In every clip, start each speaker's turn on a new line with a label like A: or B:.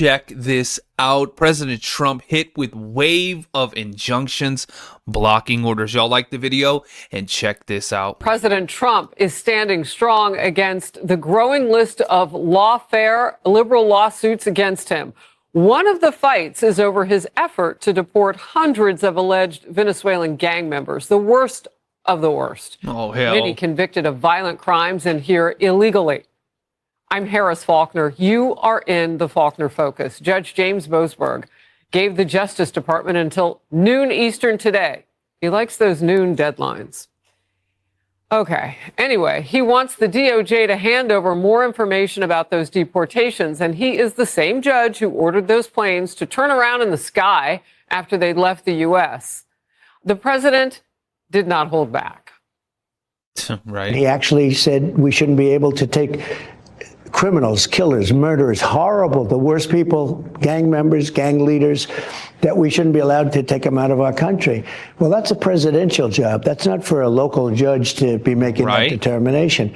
A: check this out. President Trump hit with wave of injunctions, blocking orders. Y'all like the video? And check this out.
B: President Trump is standing strong against the growing list of lawfare liberal lawsuits against him. One of the fights is over his effort to deport hundreds of alleged Venezuelan gang members, the worst of the worst.
A: Oh, hell.
B: Many convicted of violent crimes and here illegally. I'm Harris Faulkner. You are in the Faulkner Focus. Judge James Boasberg gave the Justice Department until noon Eastern today. He likes those noon deadlines. Okay. Anyway, he wants the DOJ to hand over more information about those deportations, and he is the same judge who ordered those planes to turn around in the sky after they left the U.S. The president did not hold back.
A: Right.
C: He actually said we shouldn't be able to take criminals, killers, murderers, horrible, the worst people, gang members, gang leaders, that we shouldn't be allowed to take them out of our country. Well, that's a presidential job. That's not for a local judge to be making that determination.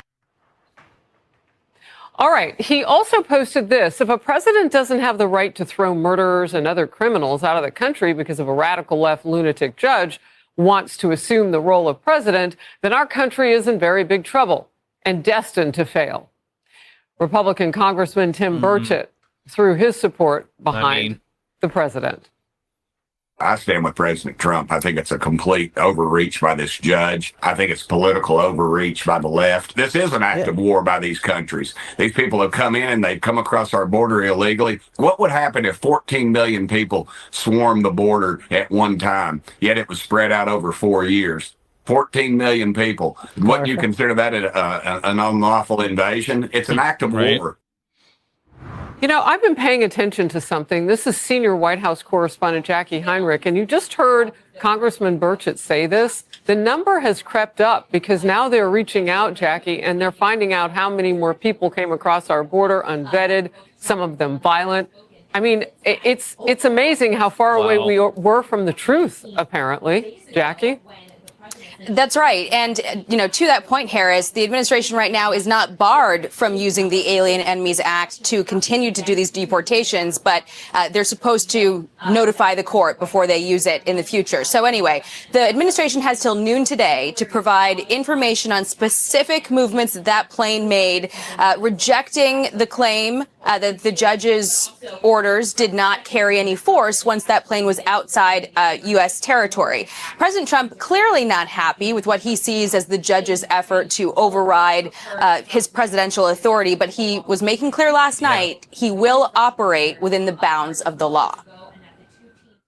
B: All right. He also posted this. If a president doesn't have the right to throw murderers and other criminals out of the country because of a radical left lunatic judge wants to assume the role of president, then our country is in very big trouble and destined to fail. Republican Congressman Tim Burchett threw his support behind the president.
D: I stand with President Trump. I think it's a complete overreach by this judge. I think it's political overreach by the left. This is an act of war by these countries. These people have come in and they've come across our border illegally. What would happen if 14 million people swarmed the border at one time, yet it was spread out over 4 years? 14 million people. Wouldn't you consider that an unlawful invasion? It's an act of war.
B: You know, I've been paying attention to something. This is senior White House correspondent Jackie Heinrich, and you just heard Congressman Burchett say this. The number has crept up because now they're reaching out, Jackie, and they're finding out how many more people came across our border unvetted, some of them violent. I mean, it's amazing how far away we were from the truth, apparently. Jackie?
E: That's right. And, you know, to that point, Harris, the administration right now is not barred from using the Alien Enemies Act to continue to do these deportations, but they're supposed to notify the court before they use it in the future. So anyway, the administration has till noon today to provide information on specific movements that plane made, rejecting the claim that the judge's orders did not carry any force once that plane was outside U.S. territory. President Trump clearly not happy with what he sees as the judge's effort to override his presidential authority, but he was making clear last night he will operate within the bounds of the law.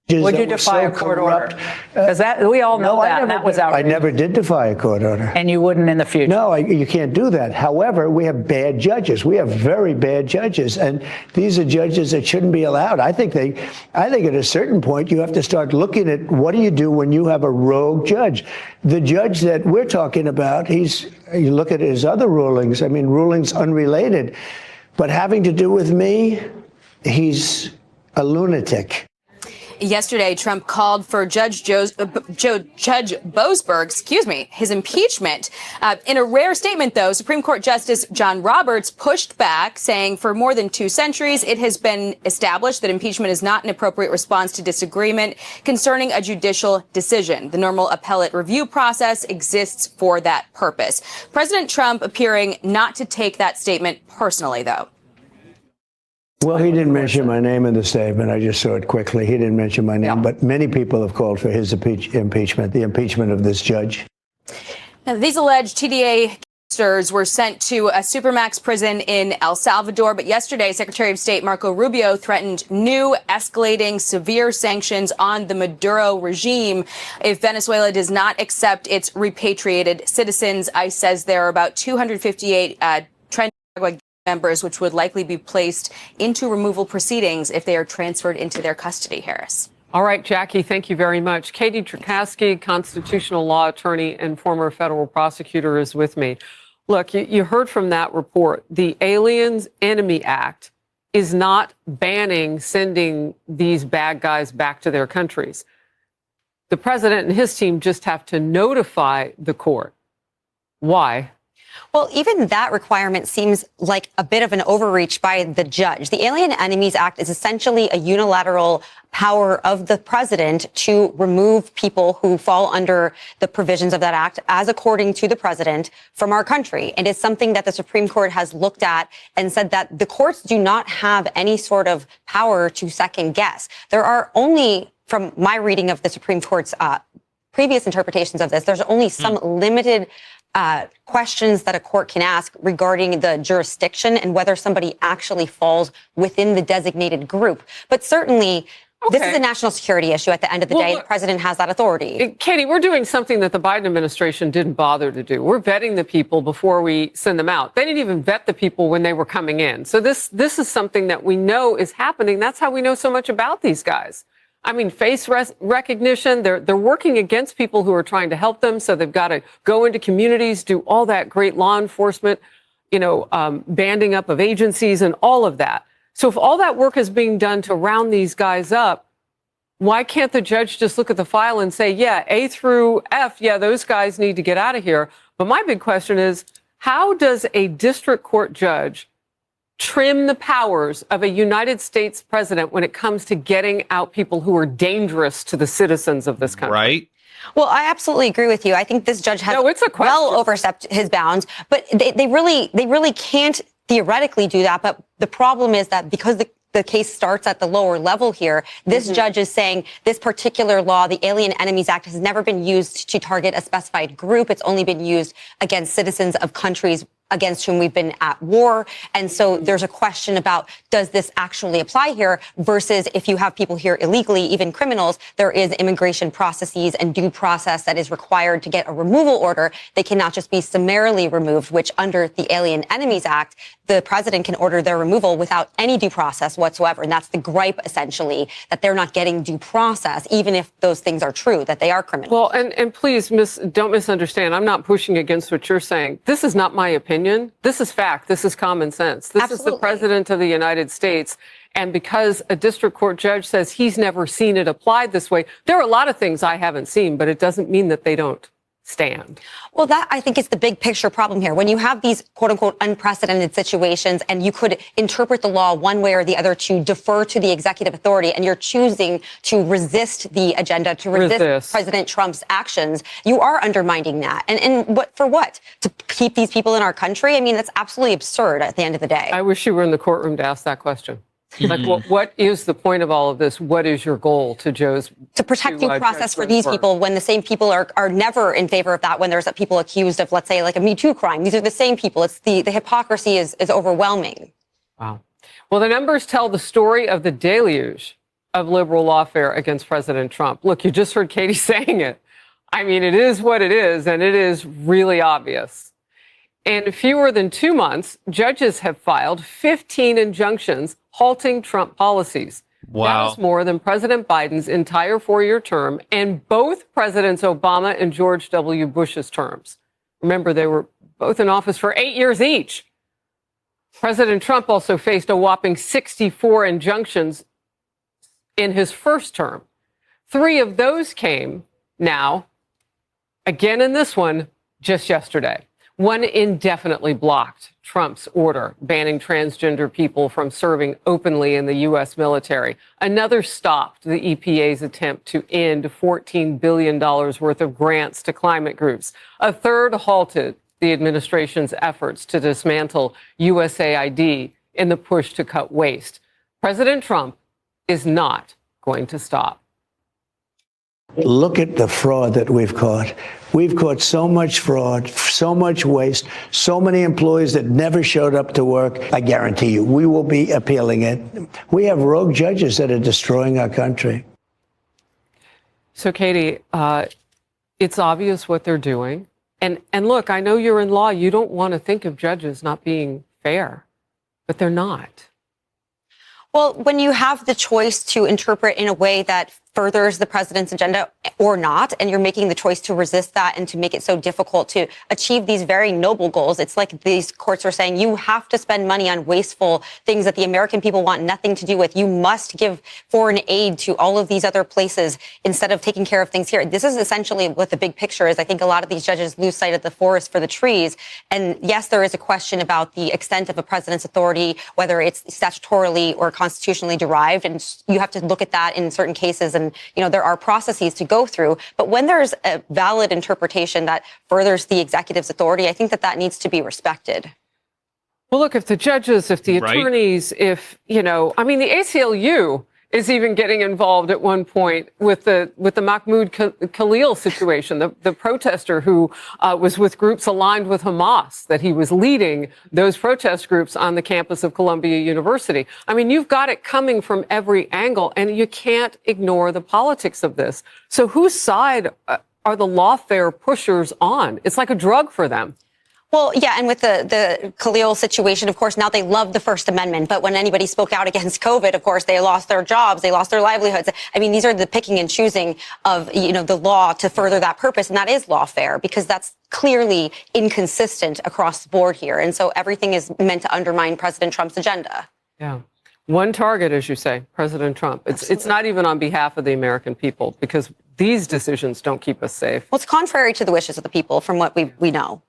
F: Would you defy a court order? Because that we all know that was outrageous.
C: I never did defy a court order.
F: And you wouldn't in the future?
C: No, you can't do that. However, we have bad judges. We have very bad judges, and these are judges that shouldn't be allowed. I think at a certain point you have to start looking at what do you do when you have a rogue judge. The judge that we're talking about, you look at his other rulings. I mean, rulings unrelated, but having to do with me, he's a lunatic.
E: Yesterday, Trump called for Judge Boasberg, his impeachment. In a rare statement, though, Supreme Court Justice John Roberts pushed back, saying for more than 2 centuries, it has been established that impeachment is not an appropriate response to disagreement concerning a judicial decision. The normal appellate review process exists for that purpose. President Trump appearing not to take that statement personally, though.
C: Well, he didn't mention my name in the statement. I just saw it quickly. He didn't mention my name, but many people have called for his impeachment, the impeachment of this judge.
E: Now, these alleged TDA gangsters were sent to a supermax prison in El Salvador, but yesterday, Secretary of State Marco Rubio threatened new escalating severe sanctions on the Maduro regime if Venezuela does not accept its repatriated citizens. ICE says there are about 258 members, which would likely be placed into removal proceedings if they are transferred into their custody, Harris.
B: All right, Jackie, thank you very much. Katie Trzaskowski, constitutional law attorney and former federal prosecutor, is with me. Look, you heard from that report. The Aliens Enemy Act is not banning sending these bad guys back to their countries. The president and his team just have to notify the court. Why?
G: Well, even that requirement seems like a bit of an overreach by the judge. The Alien Enemies Act is essentially a unilateral power of the president to remove people who fall under the provisions of that act, as according to the president, from our country. And it's something that the Supreme Court has looked at and said that the courts do not have any sort of power to second guess. There are only, from my reading of the Supreme Court's previous interpretations of this, there's only some limited questions that a court can ask regarding the jurisdiction and whether somebody actually falls within the designated group. But certainly, this is a national security issue at the end of the day. The president has that authority.
B: Katie, we're doing something that the Biden administration didn't bother to do. We're vetting the people before we send them out. They didn't even vet the people when they were coming in. So this is something that we know is happening. That's how we know so much about these guys. I mean, face recognition, they're working against people who are trying to help them. So they've got to go into communities, do all that great law enforcement, banding up of agencies and all of that. So if all that work is being done to round these guys up, why can't the judge just look at the file and say, yeah, A through F, yeah, those guys need to get out of here. But my big question is, how does a district court judge trim the powers of a United States president when it comes to getting out people who are dangerous to the citizens of this country?
A: Right.
G: Well, I absolutely agree with you. I think this judge has well overstepped his bounds, but they really can't theoretically do that. But the problem is that because the case starts at the lower level here, this judge is saying this particular law, the Alien Enemies Act, has never been used to target a specified group. It's only been used against citizens of countries against whom we've been at war. And so there's a question about, does this actually apply here versus if you have people here illegally, even criminals, there is immigration processes and due process that is required to get a removal order. They cannot just be summarily removed, which under the Alien Enemies Act, the president can order their removal without any due process whatsoever. And that's the gripe, essentially, that they're not getting due process, even if those things are true, that they are criminals.
B: Well, and please, don't misunderstand. I'm not pushing against what you're saying. This is not my opinion. This is fact. This is common sense. This is the president of the United States. And because a district court judge says he's never seen it applied this way, there are a lot of things I haven't seen, but it doesn't mean that they don't stand.
G: Well, that I think is the big picture problem here. When you have these quote unquote unprecedented situations and you could interpret the law one way or the other to defer to the executive authority and you're choosing to resist the agenda, to resist President Trump's actions, you are undermining that. And what for what? To keep these people in our country? I mean, that's absolutely absurd at the end of the day.
B: I wish you were in the courtroom to ask that question. Like, what is the point of all of this? What is your goal to
G: protect due process for these people when the same people are never in favor of that when there's people accused of, let's say, like a Me Too crime? These are the same people. It's the hypocrisy is overwhelming.
B: Wow. Well, the numbers tell the story of the deluge of liberal lawfare against President Trump. Look, you just heard Katie saying it. I mean, it is what it is, and it is really obvious. In fewer than 2 months, judges have filed 15 injunctions halting Trump policies. Wow. That is more than President Biden's entire 4-year term and both Presidents Obama and George W. Bush's terms. Remember, they were both in office for 8 years each. President Trump also faced a whopping 64 injunctions in his first term. 3 of those came now, again in this one, just yesterday. One indefinitely blocked Trump's order banning transgender people from serving openly in the U.S. military. Another stopped the EPA's attempt to end $14 billion worth of grants to climate groups. A third halted the administration's efforts to dismantle USAID in the push to cut waste. President Trump is not going to stop.
C: Look at the fraud that we've caught. We've caught so much fraud, so much waste, so many employees that never showed up to work. I guarantee you, we will be appealing it. We have rogue judges that are destroying our country.
B: So, Katie, it's obvious what they're doing. And look, I know you're in law. You don't want to think of judges not being fair, but they're not.
G: Well, when you have the choice to interpret in a way that furthers the president's agenda or not, and you're making the choice to resist that and to make it so difficult to achieve these very noble goals. It's like these courts are saying you have to spend money on wasteful things that the American people want nothing to do with. You must give foreign aid to all of these other places instead of taking care of things here. This is essentially what the big picture is. I think a lot of these judges lose sight of the forest for the trees. And yes, there is a question about the extent of a president's authority, whether it's statutorily or constitutionally derived. And you have to look at that in certain cases. And, there are processes to go through. But when there's a valid interpretation that furthers the executive's authority, I think that needs to be respected.
B: Well, look, if the judges, if the attorneys, if, the ACLU is even getting involved at one point with the Mahmoud Khalil situation, the protester who was with groups aligned with Hamas, that he was leading those protest groups on the campus of Columbia University. You've got it coming from every angle, and you can't ignore the politics of this. So whose side are the lawfare pushers on? It's like a drug for them.
G: Well, yeah, and with the Khalil situation, of course, now they love the First Amendment. But when anybody spoke out against COVID, of course, they lost their jobs, they lost their livelihoods. These are the picking and choosing of, the law to further that purpose. And that is lawfare, because that's clearly inconsistent across the board here. And so everything is meant to undermine President Trump's agenda.
B: Yeah. One target, as you say, President Trump. It's not even on behalf of the American people, because these decisions don't keep us safe.
G: Well, it's contrary to the wishes of the people from what we know.